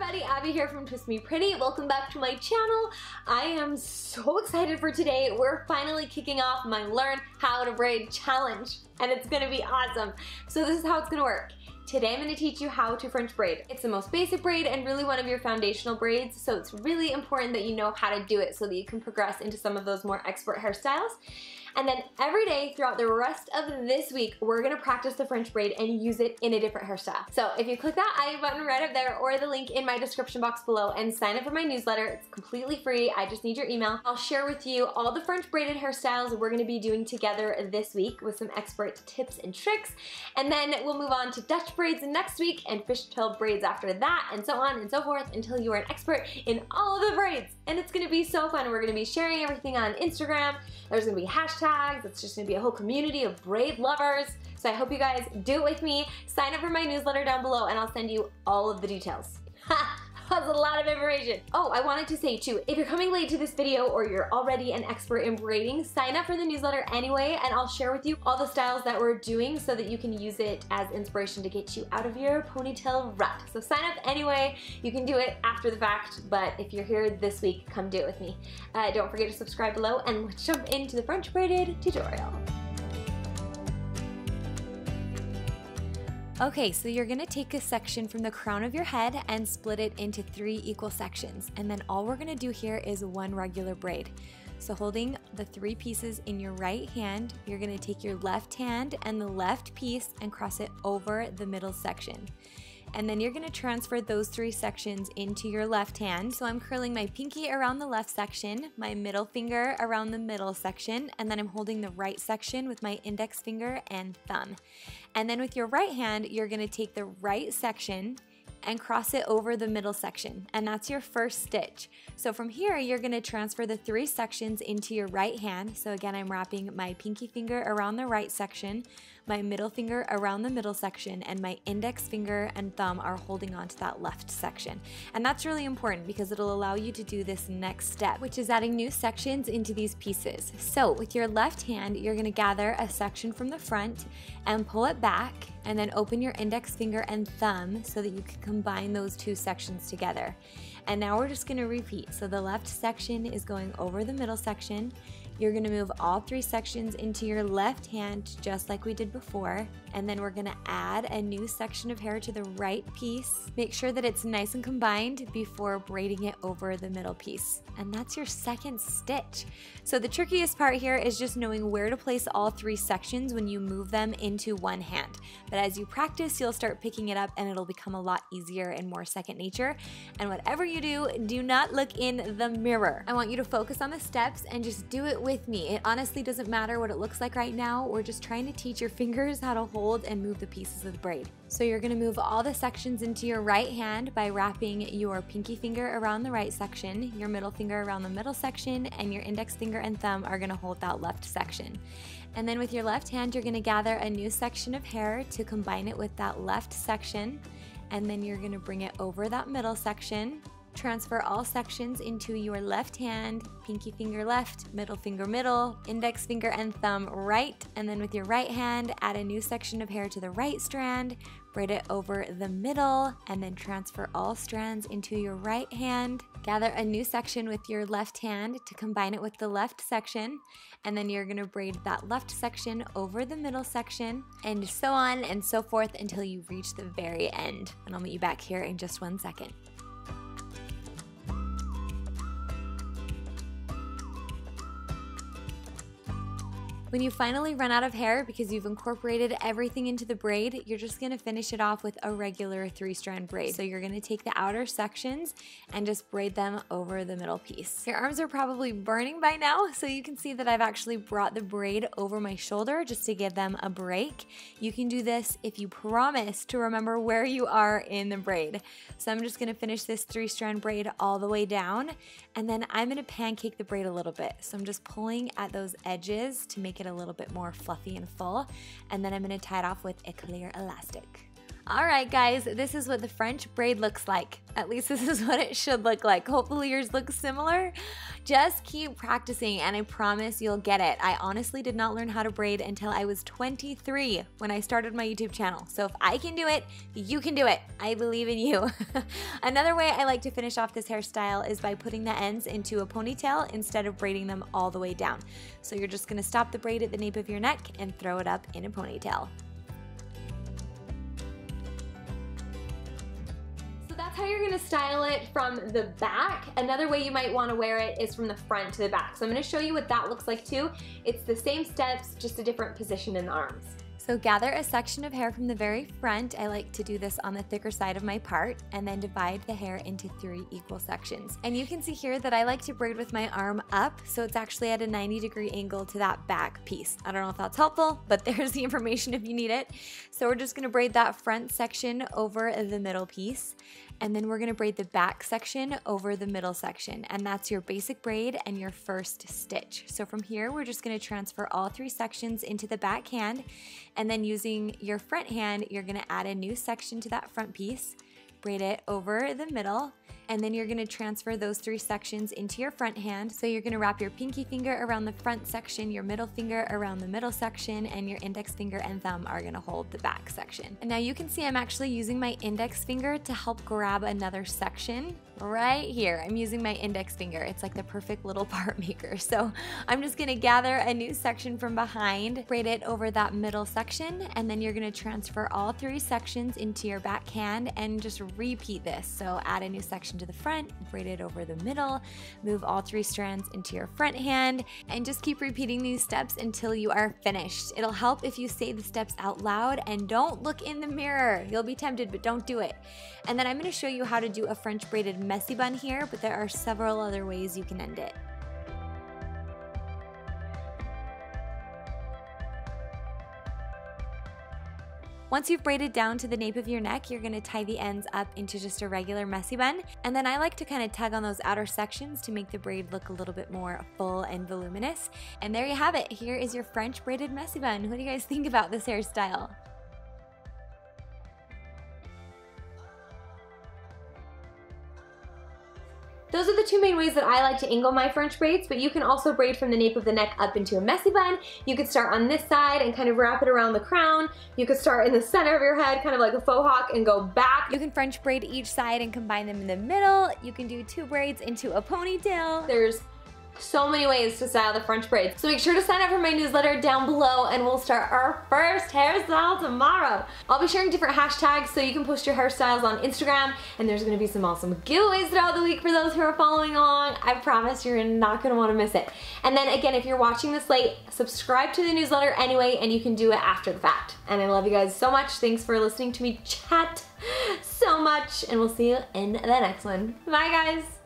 everybody, Abby here from Twist Me Pretty. Welcome back to my channel. I am so excited for today. We're finally kicking off my Learn How to Braid challenge, and it's gonna be awesome. So this is how it's gonna work. Today I'm going to teach you how to French braid. It's the most basic braid and really one of your foundational braids, so it's really important that you know how to do it so that you can progress into some of those more expert hairstyles. And then every day throughout the rest of this week, we're gonna practice the French braid and use it in a different hairstyle. So if you click that I button right up there or the link in my description box below and sign up for my newsletter, it's completely free. I just need your email. I'll share with you all the French braided hairstyles we're gonna be doing together this week with some expert tips and tricks. And then we'll move on to Dutch braids next week and fishtail braids after that, and so on and so forth until you are an expert in all of the braids. And it's gonna be so fun. We're gonna be sharing everything on Instagram. There's gonna be hashtags. It's just gonna be a whole community of braid lovers. So I hope you guys do it with me. Sign up for my newsletter down below and I'll send you all of the details. Ha! That's a lot of information. Oh, I wanted to say too, if you're coming late to this video or you're already an expert in braiding, sign up for the newsletter anyway and I'll share with you all the styles that we're doing so that you can use it as inspiration to get you out of your ponytail rut. So sign up anyway. You can do it after the fact, but if you're here this week, come do it with me. Don't forget to subscribe below and let's jump into the French braided tutorial. Okay, so you're gonna take a section from the crown of your head and split it into 3 equal sections. And then all we're gonna do here is 1 regular braid. So holding the 3 pieces in your right hand, you're gonna take your left hand and the left piece and cross it over the middle section. And then you're gonna transfer those 3 sections into your left hand. So I'm curling my pinky around the left section, my middle finger around the middle section, and then I'm holding the right section with my index finger and thumb. And then with your right hand, you're gonna take the right section and cross it over the middle section, and that's your first stitch. So from here, you're gonna transfer the 3 sections into your right hand. So again, I'm wrapping my pinky finger around the right section, my middle finger around the middle section, and my index finger and thumb are holding on to that left section. And that's really important because it'll allow you to do this next step, which is adding new sections into these pieces. So with your left hand, you're gonna gather a section from the front and pull it back, and then open your index finger and thumb so that you can combine those 2 sections together. And now we're just gonna repeat. So the left section is going over the middle section. You're gonna move all 3 sections into your left hand just like we did before. And then we're gonna add a new section of hair to the right piece. Make sure that it's nice and combined before braiding it over the middle piece. And that's your second stitch. So the trickiest part here is just knowing where to place all 3 sections when you move them into one hand. But as you practice, you'll start picking it up and it'll become a lot easier and more second nature. And whatever you do not look in the mirror. I want you to focus on the steps and just do it with me. It honestly doesn't matter what it looks like right now. We're just trying to teach your fingers how to hold and move the pieces of the braid. So you're gonna move all the sections into your right hand by wrapping your pinky finger around the right section, your middle finger around the middle section, and your index finger and thumb are gonna hold that left section. And then with your left hand, you're gonna gather a new section of hair to combine it with that left section. And then you're gonna bring it over that middle section. Transfer all sections into your left hand, pinky finger left, middle finger middle, index finger and thumb right, and then with your right hand, add a new section of hair to the right strand, braid it over the middle, and then transfer all strands into your right hand. Gather a new section with your left hand to combine it with the left section, and then you're gonna braid that left section over the middle section, and so on and so forth until you reach the very end. And I'll meet you back here in just 1 second. When you finally run out of hair because you've incorporated everything into the braid, you're just gonna finish it off with a regular 3-strand braid. So you're gonna take the outer sections and just braid them over the middle piece. Your arms are probably burning by now, so you can see that I've actually brought the braid over my shoulder just to give them a break. You can do this if you promise to remember where you are in the braid. So I'm just gonna finish this 3-strand braid all the way down, and then I'm gonna pancake the braid a little bit. So I'm just pulling at those edges to make it a little bit more fluffy and full, and then I'm going to tie it off with a clear elastic. Alright guys, this is what the French braid looks like. At least this is what it should look like. Hopefully yours looks similar. Just keep practicing and I promise you'll get it. I honestly did not learn how to braid until I was 23 when I started my YouTube channel. So if I can do it, you can do it. I believe in you. Another way I like to finish off this hairstyle is by putting the ends into a ponytail instead of braiding them all the way down. So you're just gonna stop the braid at the nape of your neck and throw it up in a ponytail. That's how you're gonna style it from the back. Another way you might wanna wear it is from the front to the back. So I'm gonna show you what that looks like too. It's the same steps, just a different position in the arms. So gather a section of hair from the very front. I like to do this on the thicker side of my part and then divide the hair into 3 equal sections. And you can see here that I like to braid with my arm up, so it's actually at a 90-degree angle to that back piece. I don't know if that's helpful, but there's the information if you need it. So we're just gonna braid that front section over the middle piece, and then we're gonna braid the back section over the middle section, and that's your basic braid and your first stitch. So from here, we're just gonna transfer all 3 sections into the back hand, and then using your front hand, you're gonna add a new section to that front piece, braid it over the middle, and then you're gonna transfer those 3 sections into your front hand. So you're gonna wrap your pinky finger around the front section, your middle finger around the middle section, and your index finger and thumb are gonna hold the back section. And now you can see I'm actually using my index finger to help grab another section right here. I'm using my index finger. It's like the perfect little part maker. So I'm just gonna gather a new section from behind, braid it over that middle section, and then you're gonna transfer all 3 sections into your back hand and just repeat this. So add a new section to the front, braid it over the middle, move all 3 strands into your front hand, and just keep repeating these steps until you are finished. It'll help if you say the steps out loud and don't look in the mirror. You'll be tempted, but don't do it. And then I'm gonna show you how to do a French braided messy bun here, but there are several other ways you can end it. Once you've braided down to the nape of your neck, you're gonna tie the ends up into just a regular messy bun. And then I like to kind of tug on those outer sections to make the braid look a little bit more full and voluminous. And there you have it. Here is your French braided messy bun. What do you guys think about this hairstyle? Those are the 2 main ways that I like to angle my French braids, but you can also braid from the nape of the neck up into a messy bun. You could start on this side and kind of wrap it around the crown. You could start in the center of your head, kind of like a faux hawk, and go back. You can French braid each side and combine them in the middle. You can do 2 braids into a ponytail. There's so many ways to style the French braids. So make sure to sign up for my newsletter down below and we'll start our first hairstyle tomorrow. I'll be sharing different hashtags so you can post your hairstyles on Instagram, and there's gonna be some awesome giveaways throughout the week for those who are following along. I promise you're not gonna wanna miss it. And then again, if you're watching this late, subscribe to the newsletter anyway, and you can do it after the fact. And I love you guys so much. Thanks for listening to me chat so much, and we'll see you in the next one. Bye guys.